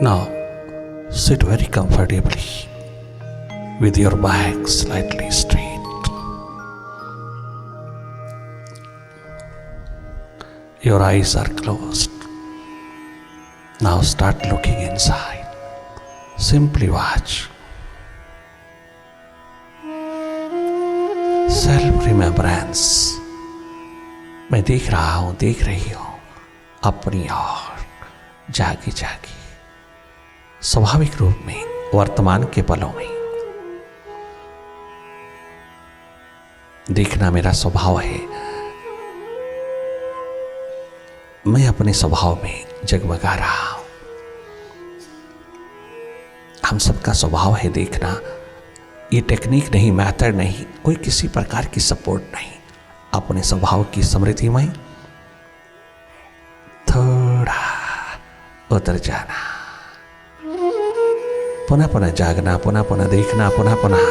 Now, sit very comfortably with your back slightly straight. Your eyes are closed. Now start looking inside. Simply watch. Self-remembrance. मैं देख रहा हूं, देख रही हूं अपनी ओर जागी जागी, स्वाभाविक रूप में वर्तमान के पलों में। देखना मेरा स्वभाव है। मैं अपने स्वभाव में जगमगा रहा हूं। हम सबका स्वभाव है देखना। ये टेक्निक नहीं, मेथड नहीं, कोई किसी प्रकार की सपोर्ट नहीं। अपने स्वभाव की समृद्धि में थोड़ा उतर जाना, पुनः पुनः जागना, पुनः पुनः देखना, पुनः पुनः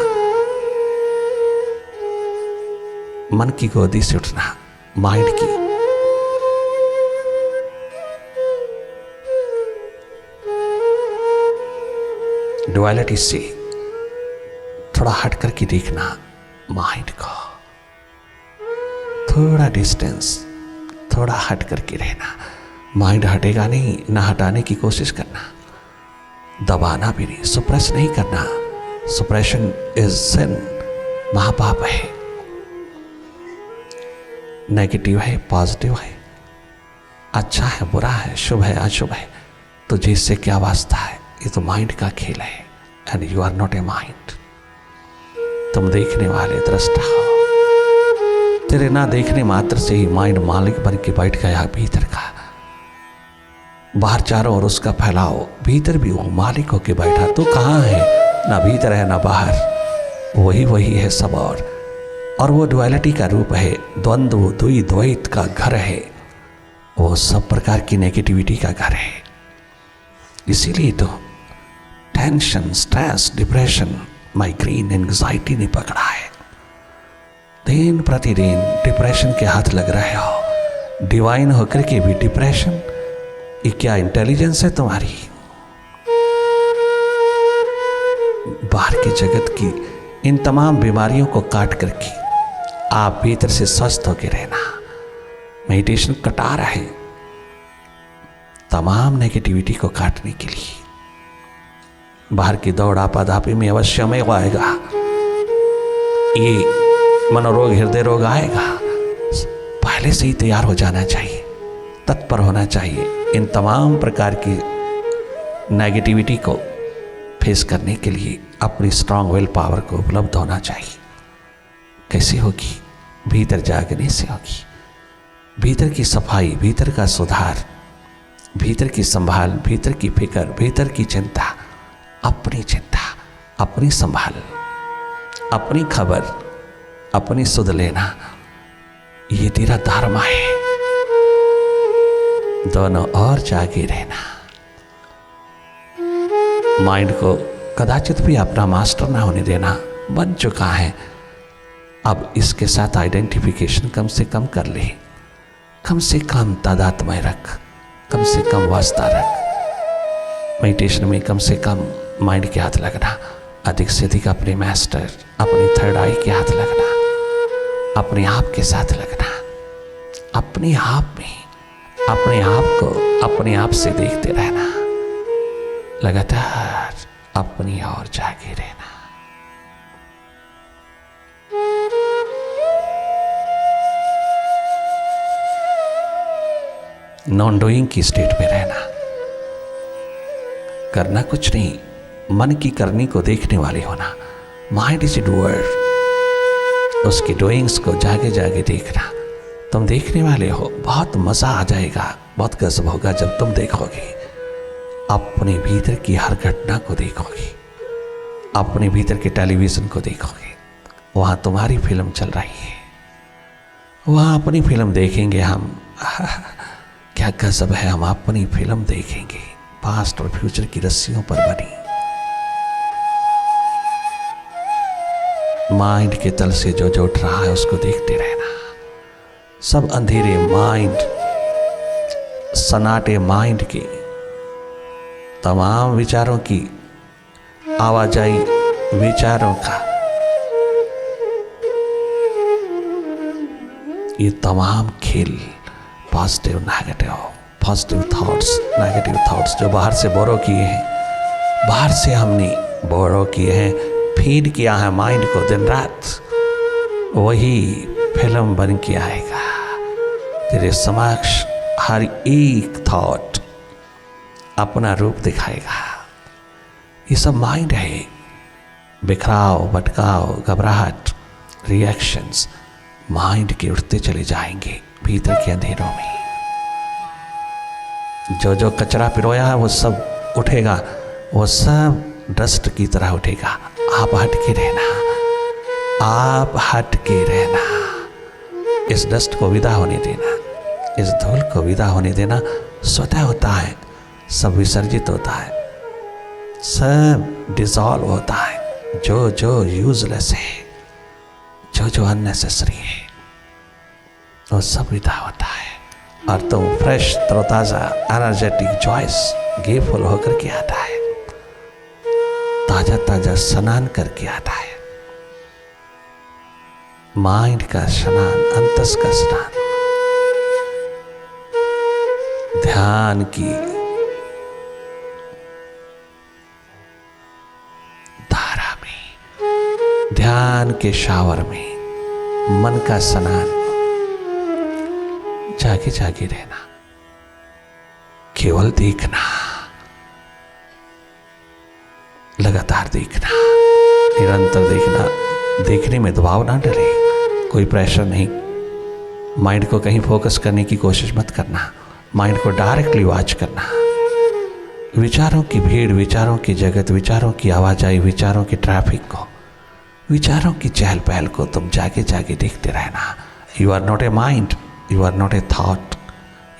मन की गोदी से उठना, माइंड की। डुअलिटी से थोड़ा हट करके देखना माइंड को, थोड़ा डिस्टेंस, थोड़ा हट करके रहना। माइंड हटेगा नहीं, ना हटाने की कोशिश करना, दबाना भी नहीं, सुप्रेस नहीं करना। सुप्रेशन इज सिन, महापाप है। नेगेटिव है, पॉजिटिव है, अच्छा है, बुरा है, शुभ है, अशुभ है, तुझे इससे क्या वास्ता है? ये तो माइंड का खेल है। And you are not a mind. तुम देखने वाले दृष्टा हो। तेरे ना देखने मात्र से ही माइंड मालिक बन के बैठ गया भीतर का। बाहर चारों ओर उसका फैलाओ, भीतर भी वो मालिक होके बैठा। तू कहाँ है? ना भीतर है ना बाहर, वही वही है सब। और वो डुअलिटी का रूप है, द्वंद्व द्वैत का घर है, वो सब प्रकार की नेगेटिविटी का घर है। इसीलिए तो tension, stress, depression, migraine, anxiety ने पकड़ा है। दिन प्रतिदिन डिप्रेशन के हाथ लग रहे हो। डिवाइन होकर के भी डिप्रेशन, ये क्या इंटेलिजेंस है तुम्हारी? बाहर के जगत की इन तमाम बीमारियों को काट करके आप भीतर से स्वस्थ होकर रहना। मेडिटेशन कटा रहे तमाम नेगेटिविटी को काटने के लिए। बाहर की दौड़ आपाधापी में अवश्य में आएगा, ये मनोरोग, हृदय रोग आएगा। पहले से ही तैयार हो जाना चाहिए, तत्पर होना चाहिए। इन तमाम प्रकार की नेगेटिविटी को फेस करने के लिए अपनी स्ट्रांग विल पावर को उपलब्ध होना चाहिए। कैसे होगी? भीतर जागने से होगी। भीतर की सफाई, भीतर का सुधार, भीतर की संभाल, भीतर की फिक्र, भीतर की चिंता, अपनी चिंता, अपनी संभाल, अपनी खबर, अपनी सुध लेना, ये तेरा धर्म है। दोनों और जागे रहना। माइंड को कदाचित भी अपना मास्टर ना होने देना। बन चुका है, अब इसके साथ आइडेंटिफिकेशन कम से कम कर ले। कम से कम तादाद में रख, कम से कम वास्ता रख। मेडिटेशन में कम से कम माइंड के हाथ लगना, अधिक से अधिक अपने मास्टर, अपनी थर्ड आई के हाथ लगना, अपने आप के साथ लगना। अपने आप में अपने आप को अपने आप से देखते रहना, लगातार अपनी ओर जागे रहना। नॉन डूइंग की स्टेट में रहना। करना कुछ नहीं, मन की करनी को देखने वाले होना। Mind is a doer. उसकी डूइंग्स को जागे जागे देखना। तुम देखने वाले हो, बहुत मजा आ जाएगा, बहुत गजब होगा जब तुम देखोगे। अपने भीतर की हर घटना को देखोगे, अपने भीतर के टेलीविजन को देखोगे। वहां तुम्हारी फिल्म चल रही है, वहां अपनी फिल्म देखेंगे हम। क्या गजब है, हम अपनी फिल्म देखेंगे, पास्ट और फ्यूचर की रस्सियों पर बनी। माइंड के तल से जो जो उठ रहा है उसको देखते रहना। सब अंधेरे माइंड, सन्नाटे माइंड के तमाम विचारों की आवाजाही, विचारों का ये तमाम खेल, पॉजिटिव थॉट्स जो बाहर से बोरो किए हैं, बाहर से हमने बोरो किए हैं, फीड किया है माइंड को दिन रात, वही फिल्म बन के आएगा तेरे समक्ष। हर एक थॉट अपना रूप दिखाएगा। ये सब माइंड है। बिखराव, भटकाव, घबराहट, रिएक्शंस माइंड के उठते चले जाएंगे भीतर के अंधेरों में। जो जो कचरा पिरोया है वो सब उठेगा, वो सब डस्ट की तरह उठेगा। आप हट के रहना, आप हट के रहना। इस डस्ट को विदा होने देना, इस धूल को विदा होने देना। स्वतः होता है, सब विसर्जित होता है, सब डिसॉल्व होता है। जो जो यूजलेस है, जो जो अननेसेसरी है, वो सब विदा होता है और तुम फ्रेश, तरोताज़ा, एनर्जेटिक, जॉयस, गेफुल होकर के आता है। ताजा ताजा स्नान करके आता है। माइंड का स्नान, अंतस का स्नान, ध्यान की धारा में, ध्यान के शावर में, मन का स्नान। जागे जागे रहना, केवल देखना, लगातार देखना, निरंतर देखना। देखने में दबाव ना डले, कोई प्रेशर नहीं। माइंड को कहीं फोकस करने की कोशिश मत करना, माइंड को डायरेक्टली वॉच करना। विचारों की भीड़, विचारों की जगत, विचारों की आवाजाही, विचारों की ट्रैफिक को, विचारों की चहल पहल को तुम जागे जागे देखते रहना। You are not a mind, you are not a thought,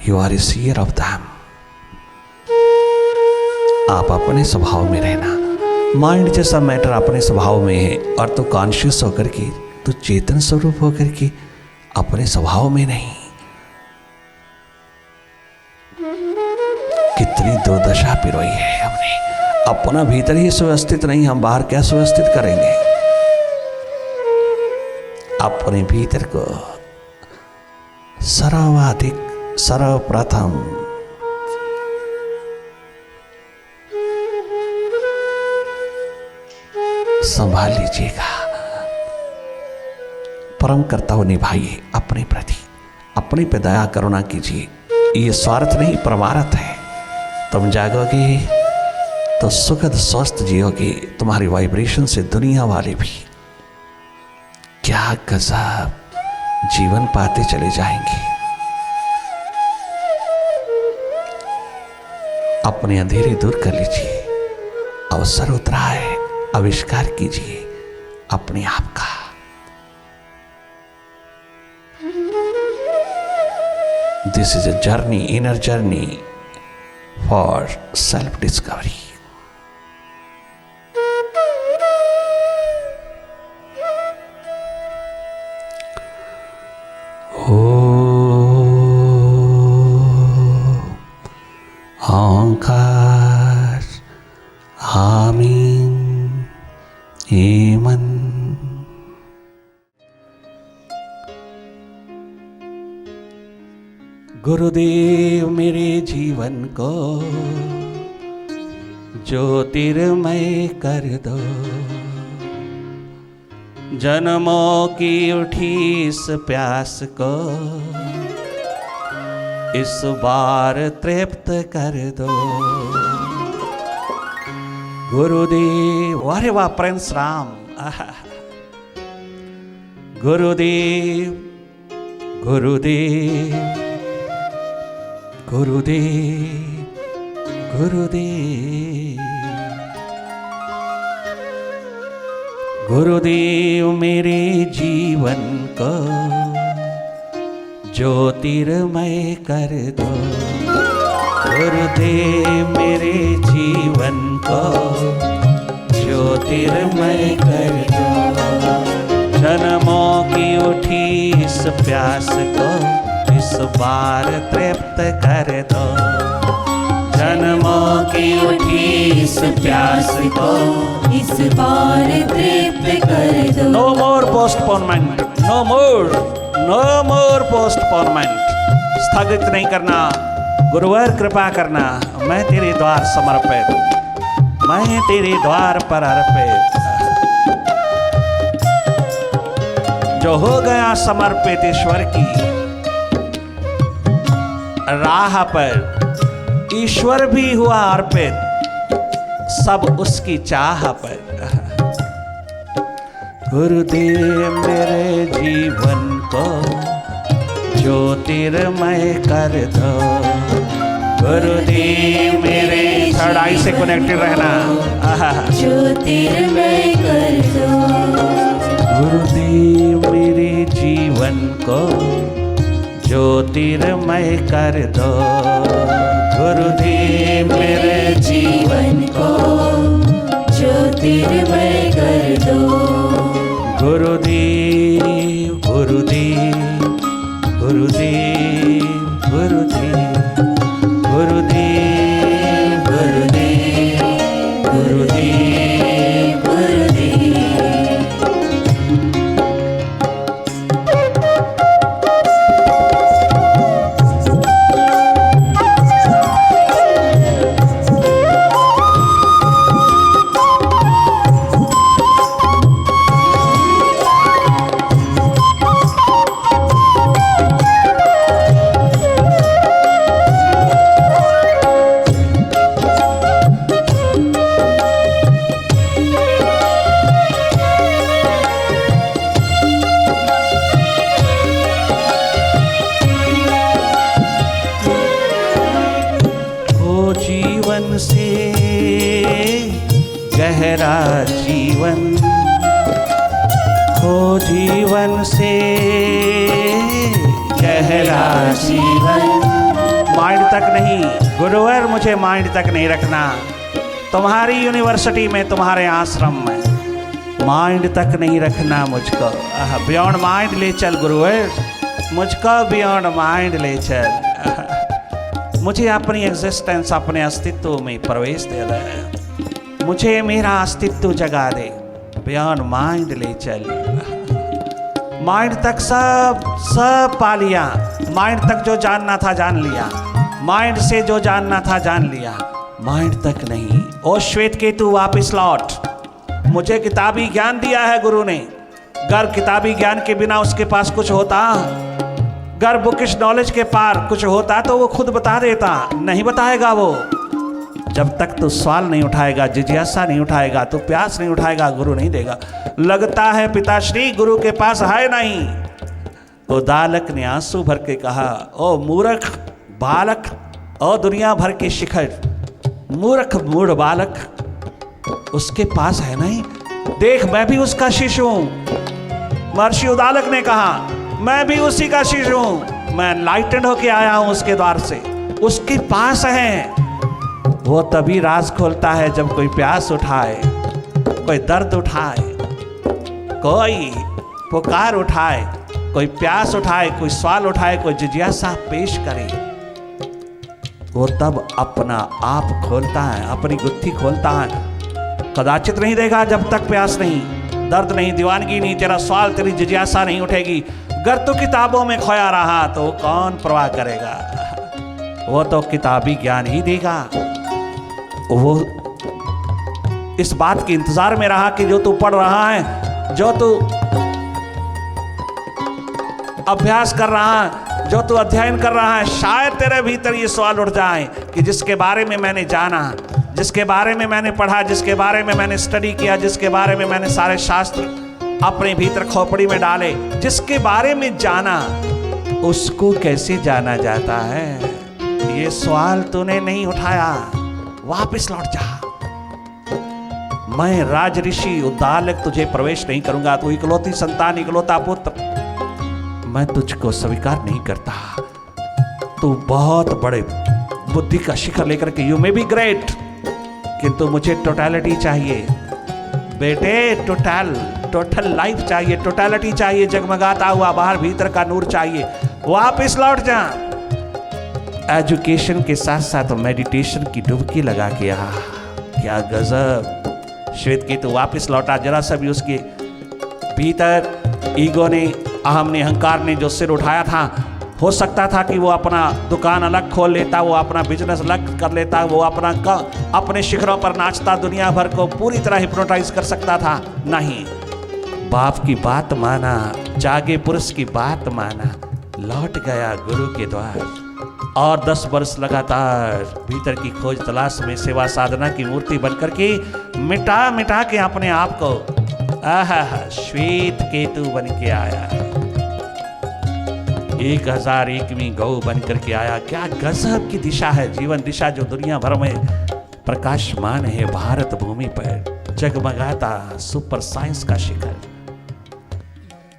you are a seer of them. आप अपने स्वभाव में रहना। माइंड जैसा मैटर अपने स्वभाव में है और तो कॉन्शियस होकर के, तो चेतन स्वरूप होकर के अपने स्वभाव में नहीं। कितनी दुर्दशा पिरोई है हमने। अपना भीतर ही सुव्यवस्थित नहीं, हम बाहर क्या सुव्यवस्थित करेंगे? अपने भीतर को सर्वाधिक, सर्वप्रथम संभाल लीजिएगा। परम कर्तव्य निभाइए अपने प्रति, अपने पे दया करुणा कीजिए। ये स्वार्थ नहीं, परमार्थ है। तुम जागोगे तो सुखद स्वस्थ जियोगे। तुम्हारी वाइब्रेशन से दुनिया वाले भी क्या गजब जीवन पाते चले जाएंगे। अपने अंधेरे दूर कर लीजिए। अवसर उतरा है, आविष्कार कीजिए अपने आप का। This is a journey, inner journey for self discovery. Omkar आमीन ईमन। गुरुदेव मेरे जीवन को ज्योतिर्मय कर दो। जन्मों की उठी इस प्यास को इस बार तृप्त कर दो। गुरुदेव, अरे वाह प्रिंस राम। गुरुदेव गुरुदेव गुरुदेव गुरुदेव गुरुदेव मेरे जीवन को ज्योतिर्मय कर दो। गुरुदेव मेरे जीवन को ज्योतिर्मय कर दो। जन्मों की उठी इस प्यास को इस बार तृप्त कर दो। जन्मों की उठी इस प्यास को इस बार तृप्त कर दो। नो मोर पोस्टपोनमेंट, नो मोर पोस्टपोनमेंट। स्थगित नहीं करना, गुरुवर कृपा करना। मैं तेरे द्वार समर्पित, मैं तेरे द्वार पर अर्पित। जो हो गया समर्पित ईश्वर की राह पर, ईश्वर भी हुआ अर्पित सब उसकी चाह पर। गुरुदेव मेरे जीवन को ज्योतिर्मय कर दो। गुरुदेव मेरे चढ़ाई से कनेक्टेड रहना। ज्योतिर्मय कर दो। गुरुदेव मेरे जीवन को ज्योतिर्मय कर दो। गुरुदेव मेरे जीवन को ज्योतिर्मय कर दो। गुरुदेव गुरुदेव गुरुदेव गुरुदेव गुरुदेव गुरुदेव गुरुदेव गुरुदेव। जीवन से गहरा जीवन हो, जीवन से गहरा जीवन। माइंड तक नहीं गुरुवर, मुझे माइंड तक नहीं रखना। तुम्हारी यूनिवर्सिटी में, तुम्हारे आश्रम में माइंड तक नहीं रखना मुझको। बियॉन्ड माइंड ले चल गुरुवर, मुझको बियॉन्ड माइंड ले चल। मुझे अपनी एग्जिस्टेंस, अपने अस्तित्व में प्रवेश दे दे। मुझे मेरा अस्तित्व जगा दे। बियॉन्ड माइंड ले चल। माइंड तक सब पा लिया। माइंड तक जो जानना था जान लिया। माइंड से जो जानना था जान लिया। माइंड तक नहीं। ओ श्वेत केतु वापिस लौट। मुझे किताबी ज्ञान दिया है गुरु ने। अगर किताबी ज्ञान के बिना उसके पास कुछ होता, अगर बुकिश नॉलेज के पार कुछ होता तो वो खुद बता देता। नहीं बताएगा वो। जब तक तू सवाल नहीं उठाएगा, जिज्ञासा नहीं उठाएगा, तो प्यास नहीं उठाएगा, गुरु नहीं देगा। लगता है पिताश्री गुरु के पास है नहीं। तो दालक ने आंसू भर के कहा, ओ मूर्ख बालक, ओ दुनिया भर के शिखर, मूर्ख मूढ़ बालक, उसके पास है नहीं। देख मैं भी उसका शिष्य हूं। महर्षि उदालक ने कहा, मैं भी उसी का शिष्य हूं। मैं लाइटेंड होके आया हूं उसके द्वार से। उसके पास है। वो तभी राज खोलता है जब कोई प्यास उठाए, कोई दर्द उठाए, कोई पुकार उठाए, कोई प्यास उठाए, कोई सवाल उठाए, कोई जिज्ञासा पेश करे। वो तब अपना आप खोलता है, अपनी गुत्थी खोलता है। कदाचित नहीं देगा जब तक प्यास नहीं, दर्द नहीं, दीवानगी नहीं, तेरा सवाल, तेरी जिज्ञासा नहीं उठेगी। अगर तू किताबों में खोया रहा तो कौन परवाह करेगा। वो तो किताबी ज्ञान ही देगा। वो इस बात के इंतजार में रहा कि जो तू पढ़ रहा है, जो तू अभ्यास कर रहा है, जो तू अध्ययन कर रहा है, शायद तेरे भीतर ये सवाल उठ जाए कि जिसके बारे में मैंने जाना, जिसके बारे में मैंने पढ़ा, जिसके बारे में मैंने स्टडी किया, जिसके बारे में मैंने सारे शास्त्र अपने भीतर खोपड़ी में डाले, जिसके बारे में जाना, उसको कैसे जाना जाता है। ये सवाल तूने नहीं उठाया। वापस लौट जा। मैं राज ऋषि उद्दालक तुझे प्रवेश नहीं करूंगा। तू इकलौती संतान, इकलौता पुत्र, मैं तुझको स्वीकार नहीं करता। तू बहुत बड़े बुद्धि का शिखर लेकर के, यू मे बी ग्रेट, किंतु मुझे टोटलिटी चाहिए बेटे। टोटल लाइफ चाहिए, टोटलिटी चाहिए, जगमगाता हुआ बाहर भीतर का नूर चाहिए। वापस लौट जा। एजुकेशन के साथ साथ मेडिटेशन की डुबकी लगा के आ। क्या गजब। श्वेत केतु वापस लौटा, जरा सा भी उसके भीतर ईगो ने, अहम ने, अहंकार ने जो सिर उठाया था, हो सकता था कि वो अपना दुकान अलग खोल लेता, वो अपना बिजनेस अलग कर लेता, वो अपने शिखरों पर नाचता, दुनिया भर को पूरी तरह हिप्नोटाइज कर सकता था। नहीं, बाप की बात माना, जागे पुरुष की बात माना, लौट गया गुरु के द्वार और 10 वर्ष लगातार भीतर की खोज तलाश में सेवा साधना की मूर्ति बनकर के मिटा मिटा के अपने आप को श्वेत केतु बन के आया। 1001वीं गौ बन करके आया। क्या गजब की दिशा है, जीवन दिशा जो दुनिया भर में प्रकाशमान है। भारत भूमि पर जगमगाता सुपर साइंस का शिखर।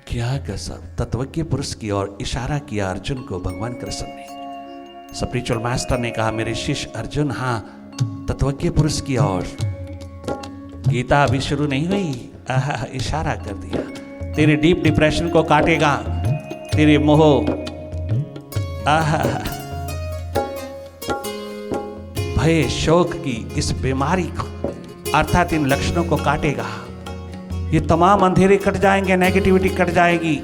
क्या गजब। तत्वज्ञ पुरुष की ओर इशारा किया अर्जुन को भगवान कृष्ण ने। स्पिरिचुअल मास्टर ने कहा, मेरे शिष्य अर्जुन, हाँ, तत्वज्ञ पुरुष की ओर। गीता अभी शुरू नहीं हुई, इशारा कर दिया। तेरे डीप डिप्रेशन को काटेगा, तेरे मोह, भय, शोक की इस बीमारी को, अर्थात इन लक्षणों को काटेगा। ये तमाम अंधेरे कट जाएंगे, नेगेटिविटी कट जाएगी।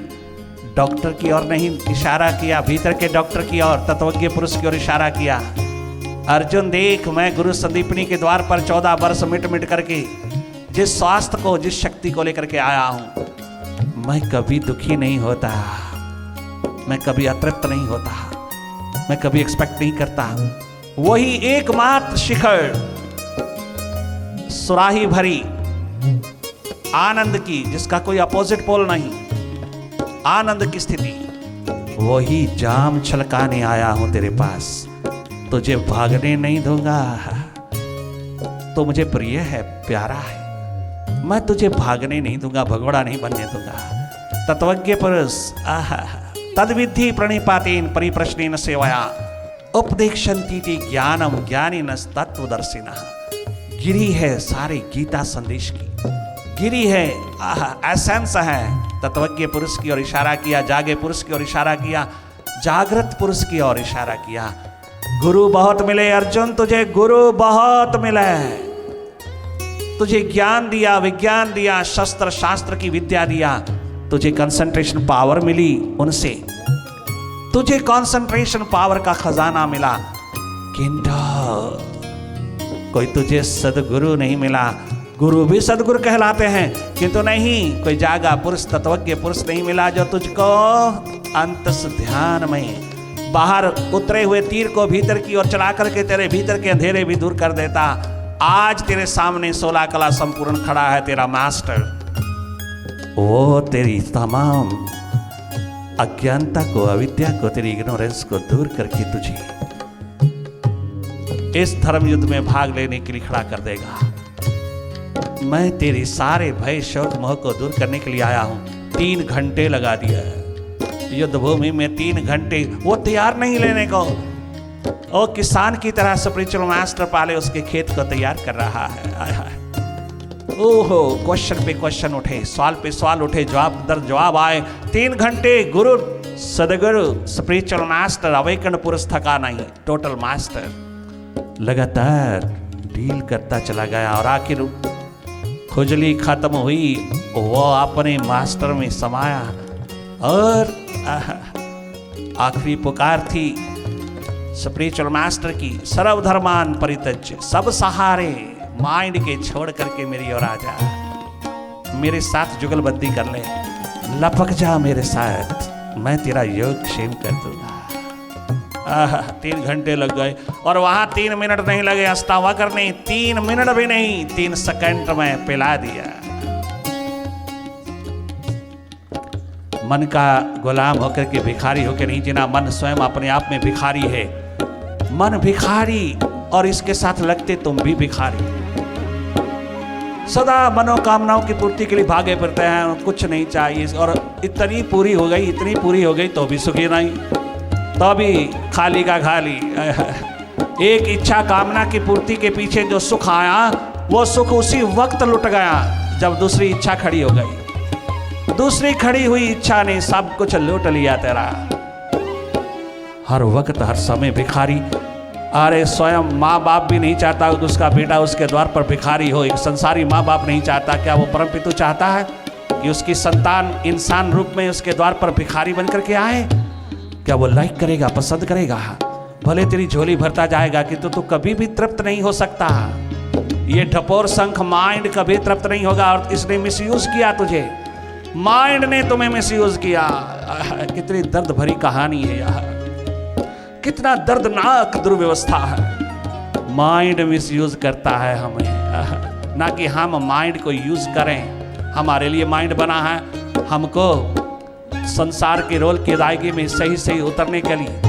डॉक्टर की ओर नहीं इशारा किया, भीतर के डॉक्टर की ओर, तत्वज्ञ पुरुष की ओर इशारा किया। अर्जुन देख, मैं गुरु संदीपनी के द्वार पर 14 वर्ष मिट मिट करके जिस स्वास्थ्य को, जिस शक्ति को लेकर के आया हूं, मैं कभी दुखी नहीं होता, मैं कभी अतृप्त नहीं होता, मैं कभी एक्सपेक्ट नहीं करता। वही एकमात्र शिखर, सुराही भरी आनंद की, जिसका कोई अपोजिट पोल नहीं, आनंद की स्थिति, वही जाम छलकाने आया हूं तेरे पास। तुझे भागने नहीं दूंगा, तो मुझे प्रिय है, प्यारा है, मैं तुझे भागने नहीं दूंगा, भगोड़ा नहीं बनने दूंगा। तत्वज्ञ पुरुष तद्विधि प्रणिपातेन परिप्रश्नेन सेवया उपदेक्षन्ति ते ज्ञानम ज्ञानिनस् तत्वदर्शिनः। गिरी है सारे गीता संदेश की, गिरी है, एसेंस है। तत्वज्ञ पुरुष की ओर इशारा किया, जागे पुरुष की ओर इशारा किया, जागृत पुरुष की ओर इशारा किया। गुरु बहुत मिले अर्जुन, तुझे गुरु बहुत मिले, तुझे ज्ञान दिया, विज्ञान दिया, शस्त्र शास्त्र की विद्या दिया, तुझे कंसंट्रेशन पावर मिली उनसे, तुझे कंसंट्रेशन पावर का खजाना मिला। किंतु कोई तुझे सदगुरु नहीं मिला। गुरु भी सदगुरु कहलाते हैं, किंतु नहीं, कोई जागा पुरुष, तत्वज्ञ पुरुष नहीं मिला जो तुझको अंतस ध्यान में बाहर उतरे हुए तीर को भीतर की ओर चला करके तेरे भीतर के अंधेरे भी दूर कर देता। आज तेरे सामने 16 कला संपूर्ण खड़ा है तेरा मास्टर। वो तेरी तमाम अज्ञानता को, अविद्या को, तेरी इग्नोरेंस को दूर करके तुझे इस धर्म युद्ध में भाग लेने के लिए खड़ा कर देगा। मैं तेरे सारे भय, शोक, मोह को दूर करने के लिए आया हूं। 3 घंटे लगा दिया युद्ध भूमि में, 3 घंटे। वो तैयार नहीं लेने को, वो किसान की तरह स्पिरिचुअल मास्टर पाले उसके खेत को तैयार कर रहा है। आय हाय, ओहो, क्वेश्चन पे क्वेश्चन उठे, सवाल पे सवाल उठे, जवाब दर जवाब आए। 3 घंटे गुरु, सदगुरु, स्पिरिचुअल मास्टर, अवेकन पुरुष थका नहीं, टोटल मास्टर लगातार डील करता चला गया और आखिर खुजली खत्म हुई। वो अपने मास्टर में समाया और आखिरी पुकार थी स्पिरिचुअल मास्टर की, सर्वधर्मान परित्यज्य, सब सहारे माइंड के छोड़ करके मेरी ओर आ जा, मेरे साथ जुगलबंदी कर ले, लपक जा मेरे साथ, मैं तेरा योग क्षेम कर दूंगा। 3 घंटे लग गए और वहां 3 मिनट नहीं लगे, अष्टावक्र ने 3 मिनट भी नहीं, 3 सेकंड में पिला दिया। मन का गुलाम होकर के भिखारी होकर नहीं जीना, मन स्वयं अपने आप में भिखारी है। मन भिखारी और इसके साथ लगते तुम भी भिखारी। सदा मनोकामनाओं की पूर्ति के लिए भागे फिरते हैं, कुछ नहीं चाहिए और इतनी पूरी हो गई, इतनी पूरी हो गई तो भी सुखी नहीं, तो भी खाली का खाली। एक इच्छा कामना की पूर्ति के पीछे जो सुख आया, वो सुख उसी वक्त लुट गया जब दूसरी इच्छा खड़ी हो गई। दूसरी खड़ी हुई इच्छा ने सब कुछ लूट लिया तेरा। हर वक्त हर समय भिखारी, अरे स्वयं माँ बाप भी नहीं चाहता कि उसका बेटा उसके द्वार पर भिखारी हो। एक संसारी माँ बाप नहीं चाहता। क्या वो परमपिता चाहता है कि उसकी संतान इंसान रूप में उसके द्वार पर भिखारी बन करके आए? क्या वो लाइक करेगा, पसंद करेगा? भले तेरी झोली भरता जाएगा कि तो कभी भी तृप्त नहीं हो सकता। ये ढपोर शंख माइंड कभी तृप्त नहीं होगा। और इसने मिसयूज किया तुझे, माइंड ने तुम्हें मिसयूज किया। कितनी दर्द भरी कहानी है यार, कितना दर्दनाक दुर्व्यवस्था है। माइंड मिसयूज करता है हमें, ना कि हम माइंड को यूज करें। हमारे लिए माइंड बना है हमको संसार के रोल की अदायगी में सही सही उतरने के लिए।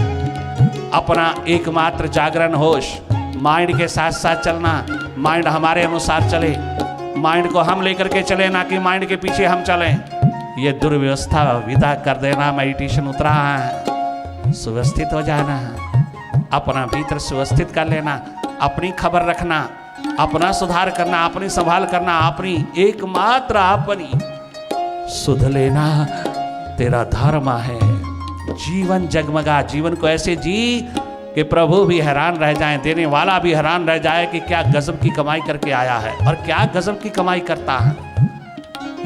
अपना एकमात्र जागरण होश माइंड के साथ साथ चलना, माइंड हमारे अनुसार चले, माइंड को हम लेकर के चले, ना कि माइंड के पीछे हम चलें। ये दुर्व्यवस्था विदा कर देना। मेडिटेशन उतरा है, सुव्यवस्थित हो जाना, अपना भीतर सुव्यवस्थित कर लेना, अपनी खबर रखना, अपना सुधार करना, अपनी संभाल करना, अपनी एकमात्र अपनी सुध लेना तेरा धर्म है। जीवन जगमगा, जीवन को ऐसे जी कि प्रभु भी हैरान रह जाए, देने वाला भी हैरान रह जाए कि क्या गजब की कमाई करके आया है और क्या गजब की कमाई करता है।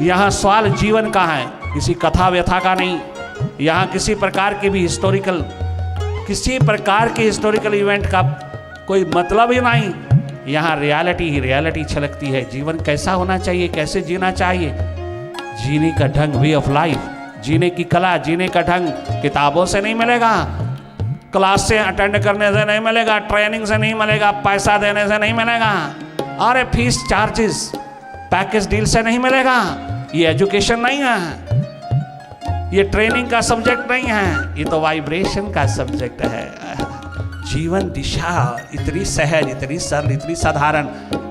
यहाँ सवाल जीवन का है, किसी कथा व्यथा का नहीं। यहाँ किसी प्रकार की भी किसी प्रकार के हिस्टोरिकल इवेंट का कोई मतलब ही नहीं। यहाँ रियलिटी ही रियलिटी छलकती है। जीवन कैसा होना चाहिए, कैसे जीना चाहिए, जीने का ढंग, वे ऑफ लाइफ, जीने की कला, जीने का ढंग किताबों से नहीं मिलेगा, क्लास से अटेंड करने से नहीं मिलेगा, ट्रेनिंग से नहीं मिलेगा, पैसा देने से नहीं मिलेगा, अरे फीस चार्जेस पैकेज डील से नहीं मिलेगा। ये एजुकेशन नहीं है, ये ट्रेनिंग का सब्जेक्ट नहीं है, ये तो वाइब्रेशन का सब्जेक्ट है। जीवन दिशा इतनी सहज, इतनी सरल, इतनी साधारण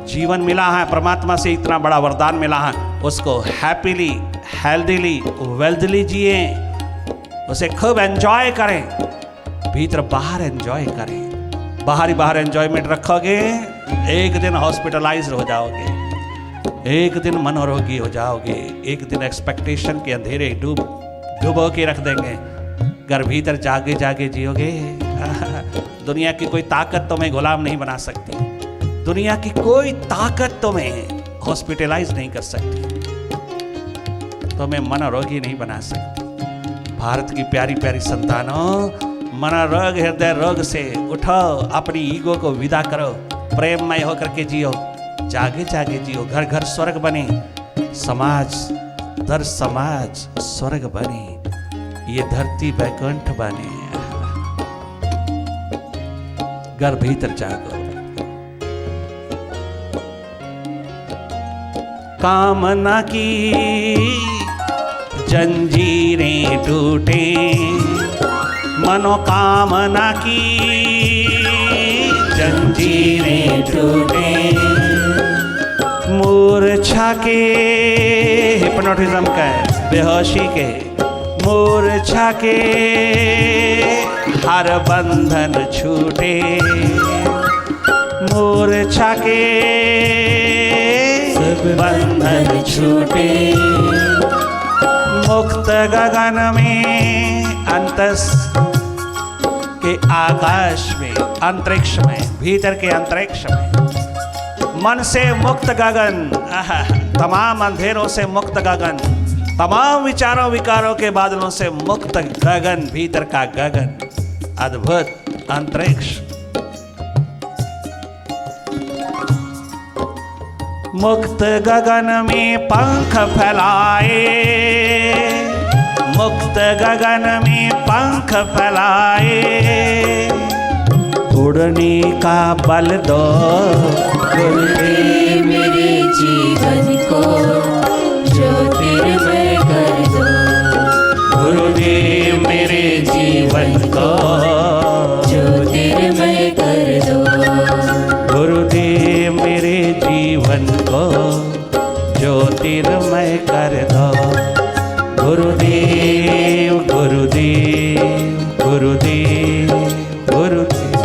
जीवन मिला है, परमात्मा से इतना बड़ा वरदान मिला है, उसको हैप्पीली, हेल्दीली, वेल्थली जिए, उसे खूब एंजॉय करें, भीतर बाहर एंजॉय करें। बाहर एंजॉयमेंट रखोगे, एक दिन हॉस्पिटलाइज हो जाओगे, एक दिन मनोरोगी हो जाओगे, एक दिन एक्सपेक्टेशन के अंधेरे डुबो के रख देंगे। घर भीतर जागे जागे जियोगे। दुनिया की कोई ताकत तुम्हें गुलाम नहीं बना सकती, दुनिया की कोई ताकत तुम्हें हॉस्पिटलाइज नहीं कर सकती, तुम्हें मनोरोगी नहीं बना सकती। भारत की प्यारी प्यारी संतानों, मनोरोग हृदय रोग से उठो, अपनी ईगो को विदा करो, प्रेममय होकर के जियो, जागे जागे जियो। घर घर स्वर्ग बने, समाज दर समाज स्वर्ग बने, ये धरती बैकुंठ बने। घर भीतर जागो। कामना की जंजीरें टूटे, मनोकामना की जंजीरें टूटे, मूर्छा के, हिप्नोटिज्म के, बेहोशी के, मूर्छा के हर बंधन छूटे, मूर्छा के सब बंधन छूटे, मुक्त गगन में, अंतस के आकाश में, अंतरिक्ष में, भीतर के अंतरिक्ष में, मन से मुक्त गगन, तमाम अंधेरों से मुक्त गगन, तमाम विचारों विकारों के बादलों से मुक्त गगन, भीतर का गगन, अद्भुत अंतरिक्ष। मुक्त गगन में पंख फैलाए, मुक्त गगन में पंख फैलाए, उड़ने का बल दो गुरुदेव मेरे जीवन को ज्योतिर्मय कर दो, गुरुदेव मेरे जीवन को ज्योतिर्मय कर दो, गुरुदेव मेरे जीवन को ज्योतिर्मय कर दो, गुरुदेव गुरुदेव गुरुदेव गुरुदेव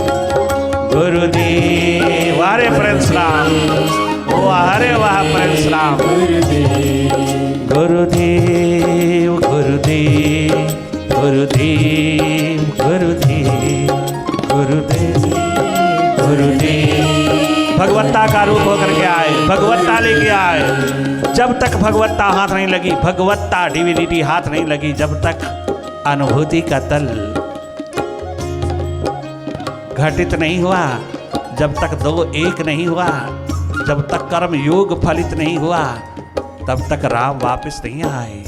गुरुदेव। अरे प्रेम सलाम, अरे वाह प्रेम सलाम। गुरुदेव गुरुदेव गुरुदेव गुरुदेव गुरुदेव। का रूप होकर के आए, भगवत्ता लेके आए। जब तक भगवत्ता हाथ नहीं लगी, भगवत्ता डिविनिटी हाथ नहीं लगी, जब तक अनुभूति का तल घटित नहीं हुआ, जब तक दो एक नहीं हुआ, जब तक कर्म योग फलित नहीं हुआ, तब तक राम वापस नहीं आए।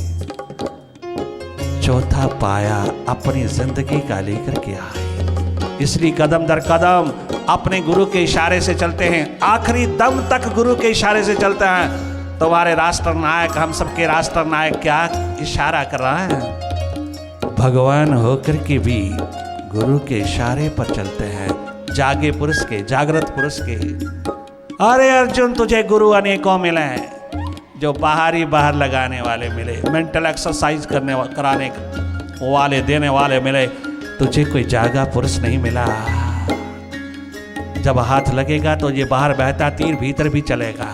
चौथा पाया अपनी जिंदगी का लेकर के आए। इसलिए कदम दर कदम अपने गुरु के इशारे से चलते हैं, आखिरी दम तक गुरु के इशारे से चलते हैं। तुम्हारे राष्ट्र नायक, हम सबके राष्ट्र नायक क्या इशारा कर रहा है? भगवान होकर के भी गुरु के इशारे पर चलते हैं, जागे पुरुष के, जागृत पुरुष के। अरे अर्जुन, तुझे गुरु अनेकों मिले, जो बाहर लगाने वाले मिले, मेंटल एक्सरसाइज कराने वाले, देने वाले मिले, तुझे कोई जागा पुरुष नहीं मिला। जब हाथ लगेगा तो ये बाहर बहता तीर भीतर भी चलेगा,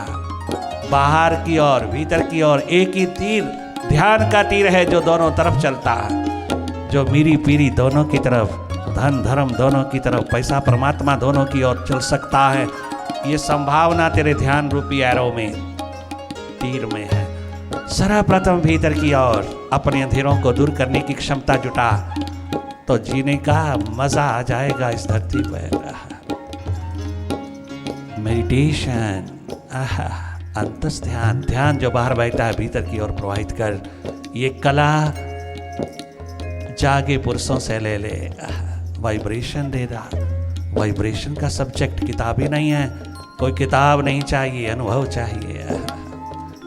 बाहर की ओर भीतर की ओर एक ही तीर, ध्यान का तीर है जो दोनों तरफ चलता है, जो मीरी पीरी दोनों की तरफ, धन धर्म दोनों की तरफ, पैसा परमात्मा दोनों की ओर चल सकता है। ये संभावना तेरे ध्यान रूपी एरो में, तीर में है। सर्वप्रथम भीतर की ओर अपने अंधेरों को दूर करने की क्षमता जुटा, तो जीने का मजा आ जाएगा इस धरती पर। मेडिटेशन, अंतस ध्यान, ध्यान जो बाहर बैठा है भीतर की ओर प्रवाहित कर, ये कला जागे पुरुषों से ले ले। वाइब्रेशन दे रहा, वाइब्रेशन का सब्जेक्ट किताबें नहीं है, कोई किताब नहीं चाहिए, अनुभव चाहिए।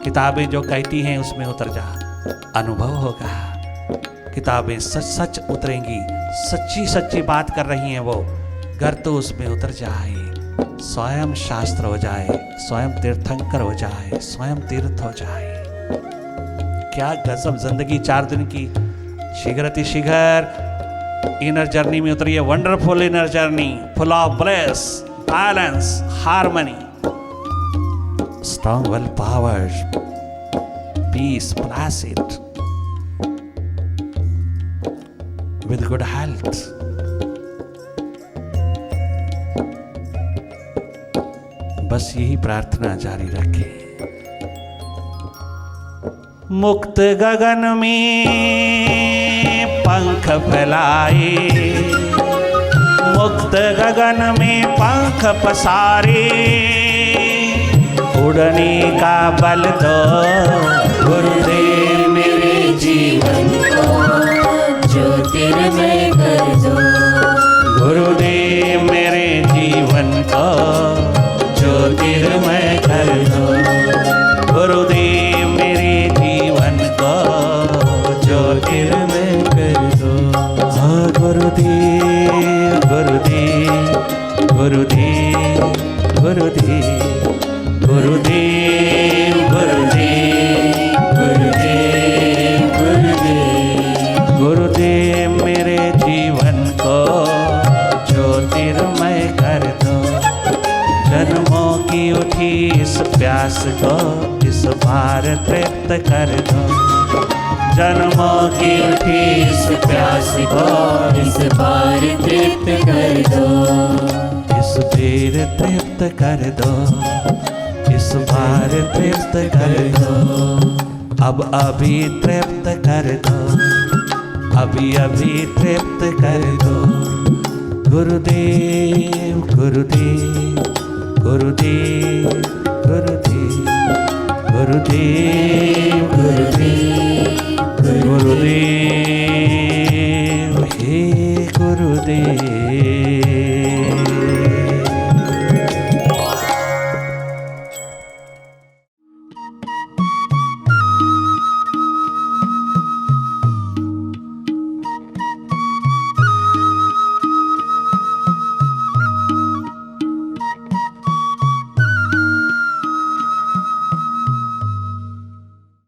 किताबें जो कहती हैं उसमें उतर जा, अनुभव होगा। किताबें सच सच उतरेंगी, सच्ची सच्ची बात कर रही हैं वो, घर तो उसमें उतर जाए, स्वयं शास्त्र हो जाए, स्वयं तीर्थंकर हो जाए, स्वयं तीर्थ हो जाए। क्या गजब जिंदगी 4 दिन की शीघ्रति शीघ्र इनर जर्नी में उतरी है। Wonderful inner journey, full of bliss, balance, harmony, strong will power, peace, placid, with good health. बस यही प्रार्थना जारी रखें। मुक्त गगन में पंख फैलाए, मुक्त गगन में पंख पसारे, उड़ने का बल दो गुरुदेव मेरे जीवन को, ज्योतिर्मय कर दो गुरुदेव मेरे जीवन को, ज्योतिर्मय कर दो गुरुदेव मेरे जीवन को, ज्योतिर्मय कर दो। हाँ गुरुदेव गुरुदेव गुरुदेव गुरुदेव गुरुदेव गुरुदेव गुरुदेव गुरुदेव गुरुदेव मेरे जीवन को ज्योतिर्मय कर दो। जन्मों की उठी इस प्यास को इस बार तृप्त कर दो। जन्मों की उठी इस प्यास को इस बार तृप्त कर दो, इस बेर तृप्त कर दो, इस बार तृप्त कर दो। अब अभी तृप्त कर दो, अभी अभी तृप्त कर दो। गुरुदेव गुरुदेव गुरुदेव गुरुदेव गुरुदेव गुरुदेव गुरुदेव हे गुरुदेव।